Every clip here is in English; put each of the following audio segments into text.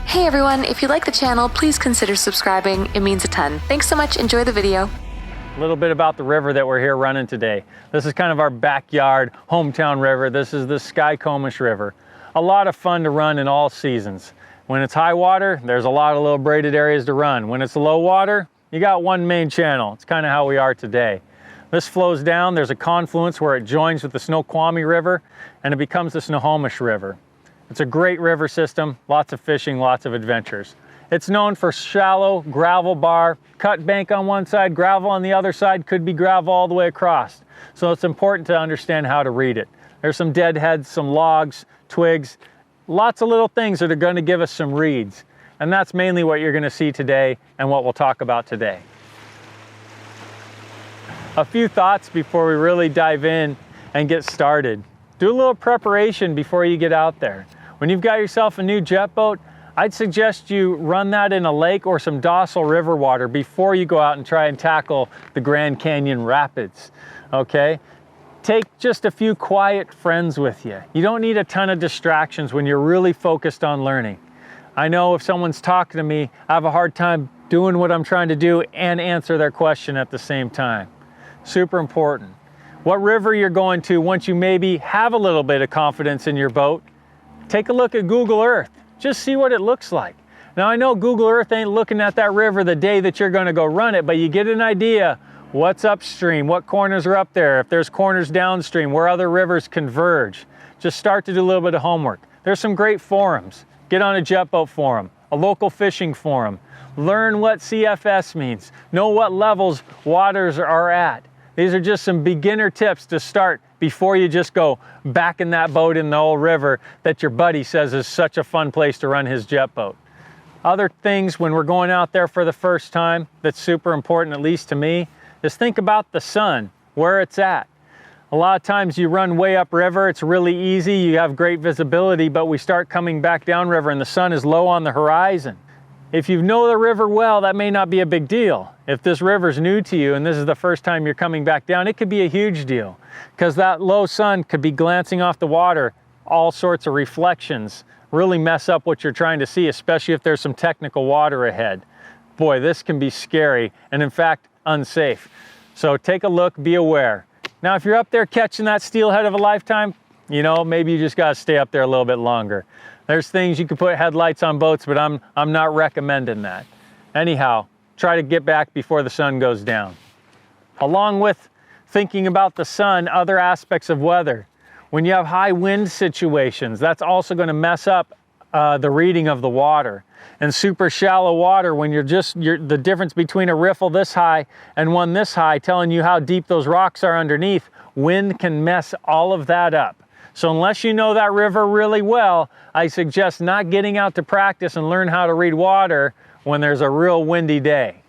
Hey everyone, if you like the channel, please consider subscribing. It means a ton. Thanks so much. Enjoy the video. A little bit about the river that we're here running today. This is kind of our backyard hometown river. This is the Skykomish River. A lot of fun to run in all seasons. When it's high water, there's a lot of little braided areas to run. When it's low water, you got one main channel. It's kind of how we are today. This flows down, there's a confluence where it joins with the Snoqualmie River and it becomes the Snohomish River. It's a great river system, lots of fishing, lots of adventures. It's known for shallow gravel bar, cut bank on one side, gravel on the other side, could be gravel all the way across. So it's important to understand how to read it. There's some deadheads, some logs, twigs, lots of little things that are going to give us some reads. And that's mainly what you're going to see today and what we'll talk about today. A few thoughts before we really dive in and get started. Do a little preparation before you get out there. When you've got yourself a new jet boat, I'd suggest you run that in a lake or some docile river water before you go out and try and tackle the Grand Canyon rapids, okay? Take just a few quiet friends with you. You don't need a ton of distractions when you're really focused on learning. I know if someone's talking to me, I have a hard time doing what I'm trying to do and answer their question at the same time. Super important. What river you're going to, once you maybe have a little bit of confidence in your boat, take a look at Google Earth. Just see what it looks like. Now I know Google Earth ain't looking at that river the day that you're gonna go run it, but you get an idea what's upstream, what corners are up there, if there's corners downstream, where other rivers converge. Just start to do a little bit of homework. There's some great forums. Get on a jet boat forum, a local fishing forum. Learn what CFS means. Know what levels waters are at. These are just some beginner tips to start before you just go back in that boat in the old river that your buddy says is such a fun place to run his jet boat. Other things when we're going out there for the first time that's super important, at least to me, is think about the sun, where it's at. A lot of times you run way upriver, it's really easy, you have great visibility, but we start coming back downriver and the sun is low on the horizon. If you know the river well, that may not be a big deal. If this river's new to you and this is the first time you're coming back down, it could be a huge deal because that low sun could be glancing off the water, all sorts of reflections, really mess up what you're trying to see, especially if there's some technical water ahead. Boy, this can be scary and in fact, unsafe. So take a look, be aware. Now, if you're up there catching that steelhead of a lifetime, you know, maybe you just gotta stay up there a little bit longer. There's things you can put headlights on boats, but I'm not recommending that. Anyhow, try to get back before the sun goes down. Along with thinking about the sun, other aspects of weather. When you have high wind situations, that's also going to mess up the reading of the water. And super shallow water, when the difference between a riffle this high and one this high, telling you how deep those rocks are underneath, wind can mess all of that up. So unless you know that river really well, I suggest not getting out to practice and learn how to read water when there's a real windy day.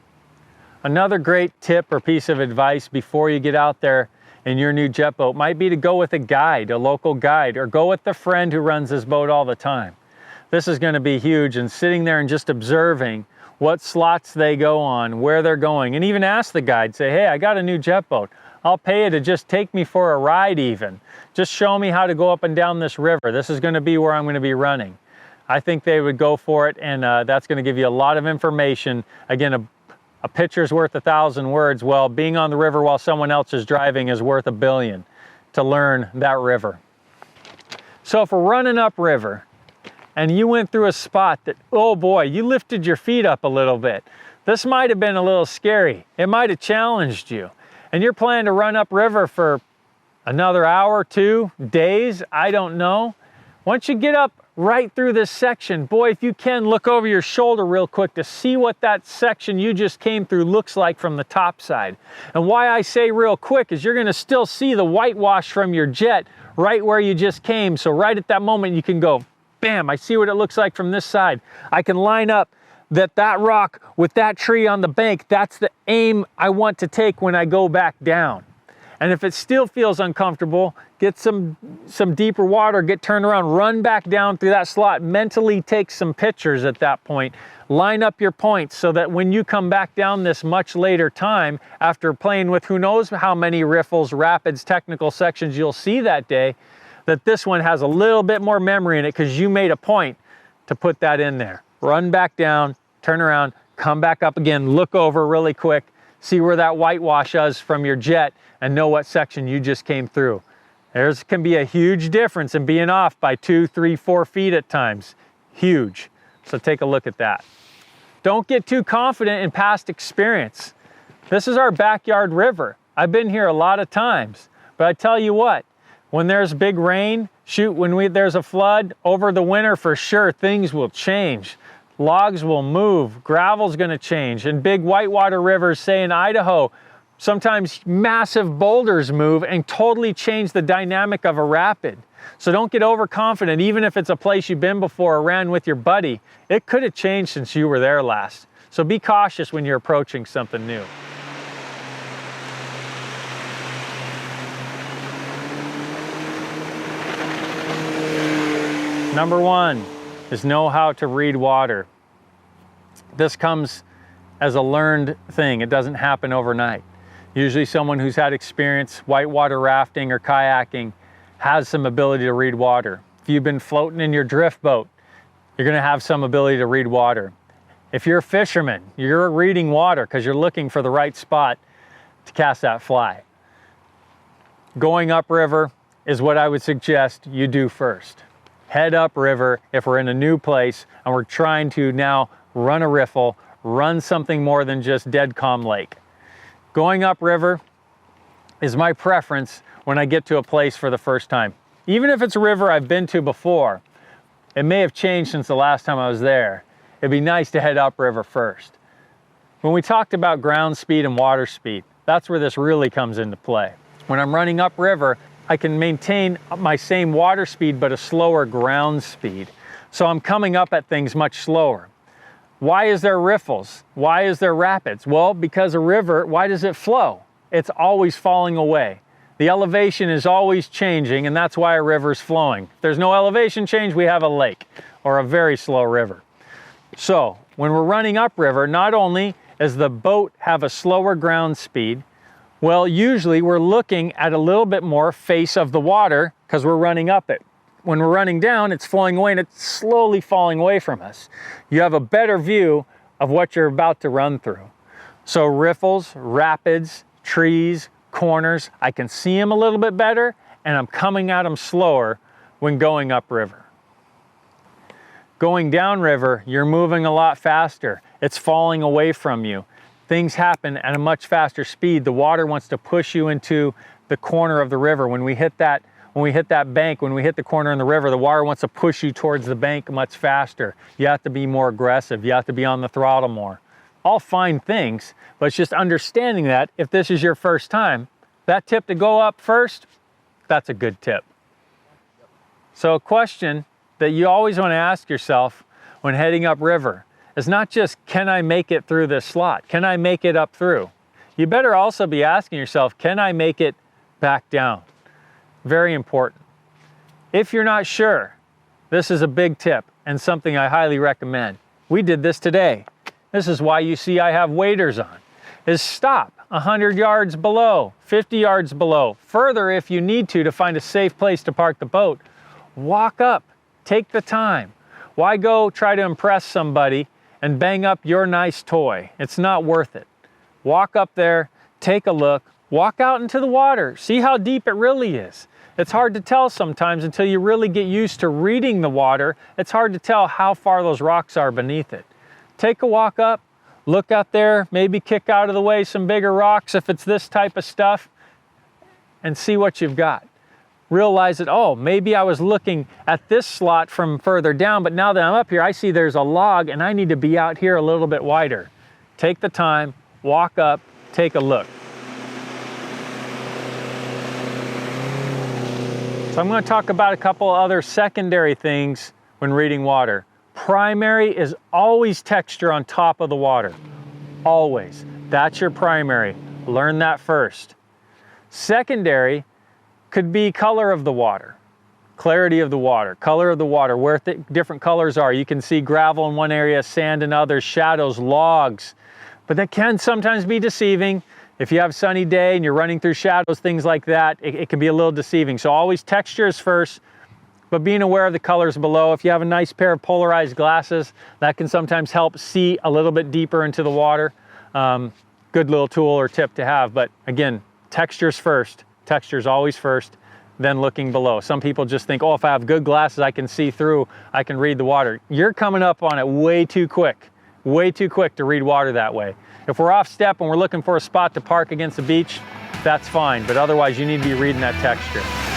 Another great tip or piece of advice before you get out there in your new jet boat might be to go with a guide, a local guide, or go with the friend who runs this boat all the time. This is going to be huge, and sitting there and just observing what slots they go on, where they're going, and even ask the guide, say, hey, I got a new jet boat. I'll pay you to just take me for a ride even. Just show me how to go up and down this river. This is going to be where I'm going to be running. I think they would go for it, and that's going to give you a lot of information. Again, a picture's worth 1,000 words. Well, being on the river while someone else is driving is worth 1,000,000,000 to learn that river. So if we're running upriver and you went through a spot that, oh boy, you lifted your feet up a little bit. This might have been a little scary. It might have challenged you. And you're planning to run upriver for another hour, 2 days, I don't know. Once you get up right through this section, boy, if you can, look over your shoulder real quick to see what that section you just came through looks like from the top side. And why I say real quick is you're gonna still see the whitewash from your jet right where you just came. So right at that moment you can go, bam, I see what it looks like from this side. I can line up that rock with that tree on the bank. That's the aim I want to take when I go back down. And if it still feels uncomfortable, get some deeper water, get turned around, run back down through that slot, mentally take some pictures at that point, line up your points so that when you come back down this much later time, after playing with who knows how many riffles, rapids, technical sections you'll see that day, that this one has a little bit more memory in it because you made a point to put that in there. run back down, turn around, come back up again, look over really quick, see where that whitewash is from your jet, and know what section you just came through. There can be a huge difference in being off by 2, 3, 4 feet at times. Huge. So take a look at that. Don't get too confident in past experience. This is our backyard river. I've been here a lot of times, but I tell you what, when there's big rain, there's a flood over the winter, for sure things will change. Logs will move, gravel's gonna change. In big whitewater rivers, say in Idaho, sometimes massive boulders move and totally change the dynamic of a rapid. So don't get overconfident, even if it's a place you've been before or ran with your buddy. It could have changed since you were there last. So be cautious when you're approaching something new. Number 1 is know how to read water. This comes as a learned thing. It doesn't happen overnight. Usually someone who's had experience whitewater rafting or kayaking has some ability to read water. If you've been floating in your drift boat, you're gonna have some ability to read water. If you're a fisherman, you're reading water because you're looking for the right spot to cast that fly. Going upriver is what I would suggest you do first. Head upriver if we're in a new place and we're trying to now run a riffle, run something more than just dead calm lake. Going upriver is my preference when I get to a place for the first time. Even if it's a river I've been to before, it may have changed since the last time I was there. It'd be nice to head upriver first. When we talked about ground speed and water speed, that's where this really comes into play. When I'm running upriver, I can maintain my same water speed but a slower ground speed. So I'm coming up at things much slower. Why is there riffles? Why is there rapids? Well, because a river, why does it flow? It's always falling away. The elevation is always changing, and that's why a river is flowing. If there's no elevation change, we have a lake or a very slow river. So when we're running upriver, not only does the boat have a slower ground speed, well, usually we're looking at a little bit more face of the water because we're running up it. When we're running down, it's flowing away and it's slowly falling away from us. You have a better view of what you're about to run through. So riffles, rapids, trees, corners, I can see them a little bit better and I'm coming at them slower when going upriver. Going downriver, you're moving a lot faster. It's falling away from you. Things happen at a much faster speed. The water wants to push you into the corner of the river. When we hit that bank, when we hit the corner in the river, the water wants to push you towards the bank much faster. You have to be more aggressive. You have to be on the throttle more. All fine things, but it's just understanding that if this is your first time, that tip to go up first, that's a good tip. So a question that you always want to ask yourself when heading upriver is not just, can I make it through this slot? Can I make it up through? You better also be asking yourself, can I make it back down? Very important. If you're not sure, this is a big tip and something I highly recommend. We did this today. This is why you see I have waders on, is stop 100 yards below, 50 yards below, further if you need to find a safe place to park the boat. Walk up, take the time. Why go try to impress somebody and bang up your nice toy? It's not worth it. Walk up there, take a look, walk out into the water, see how deep it really is. It's hard to tell sometimes until you really get used to reading the water. It's hard to tell how far those rocks are beneath it. Take a walk up, look out there, maybe kick out of the way some bigger rocks if it's this type of stuff, and see what you've got. Realize that, oh, maybe I was looking at this slot from further down, but now that I'm up here, I see there's a log and I need to be out here a little bit wider. Take the time, walk up, take a look. So I'm going to talk about a couple other secondary things when reading water. Primary is always texture on top of the water. Always. That's your primary. Learn that first. Secondary could be color of the water, clarity of the water, color of the water, where different colors are. You can see gravel in one area, sand in others, shadows, logs. But that can sometimes be deceiving. If you have a sunny day and you're running through shadows, things like that, it can be a little deceiving. So always texture is first. but being aware of the colors below. If you have a nice pair of polarized glasses, that can sometimes help see a little bit deeper into the water. Good little tool or tip to have, but again, textures first. Textures always first, then looking below. Some people just think, oh, if I have good glasses, I can see through, I can read the water. You're coming up on it way too quick to read water that way. If we're off step and we're looking for a spot to park against the beach, that's fine, but otherwise you need to be reading that texture.